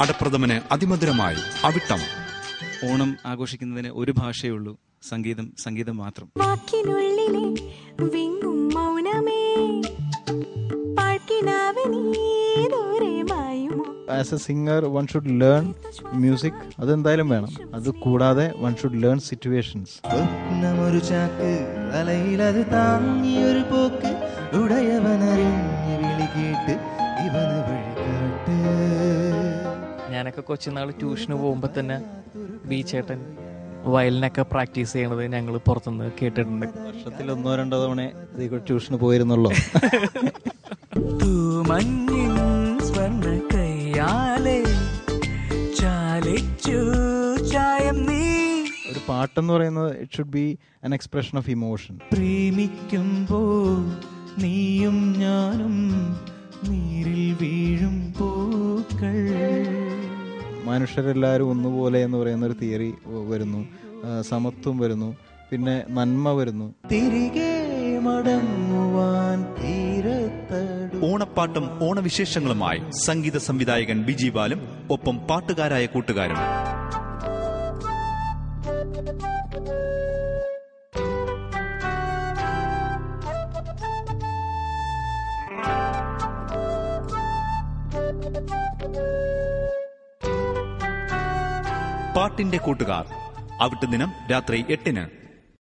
അടപ്രഥമന് അതിമധുരമായി അവിട്ടം. ഓണം ആഘോഷിക്കുന്നതിന് ഒരു ഭാഷയേ ഉള്ളൂ, സംഗീതം. സംഗീതം മാത്രം. As A singer one should learn music, അതെന്തായാലും വേണം. അത് കൂടാതെ വൺ ഷുഡ് ലേൺ സിറ്റുവേഷൻസ്. ഒരു ചാക്ക് വലയിലത് താങ്ങിയൊരു പോക്ക് ഉടയവനറിഞ്ഞ് വിളി കേട്ട് ഇവന് വഴികാട്ട്. ഞാനൊക്കെ കൊച്ചുനാൾ ട്യൂഷന് പോകുമ്പോൾ തന്നെ ബീച്ചേട്ടൻ വയലിനൊക്കെ പ്രാക്ടീസ് ചെയ്യണത് ഞങ്ങൾ പുറത്തുനിന്ന് കേട്ടിട്ടുണ്ട്. വർഷത്തിൽ 1-2 തവണ ട്യൂഷന് പോയിരുന്നുള്ളൂ. ഒരു പാട്ടെന്ന് പറയുന്നത് it should be an expression of emotion. പ്രേമിക്കുമ്പോൾ നീയും ഞാനും നീരിൽ വീഴും പൂക്കൾ. മനുഷ്യരെല്ലാവരും ഒന്നുപോലെ എന്ന് പറയുന്ന ഒരു തിയറി വരുന്നു, സമത്വം വരുന്നു, പിന്നെ നന്മ വരുന്നു. തിരികെ മടങ്ങുവാൻ തീരത്തടു. ഓണപ്പാട്ടും ഓണവിശേഷങ്ങളുമായി സംഗീത സംവിധായകൻ ബിജി ബാലും ഒപ്പം പാട്ടുകാരായ കൂട്ടുകാരും. പാട്ടിന്റെ കൂട്ടുകാർ അവിട്ട ദിനം രാത്രി 8-ന്.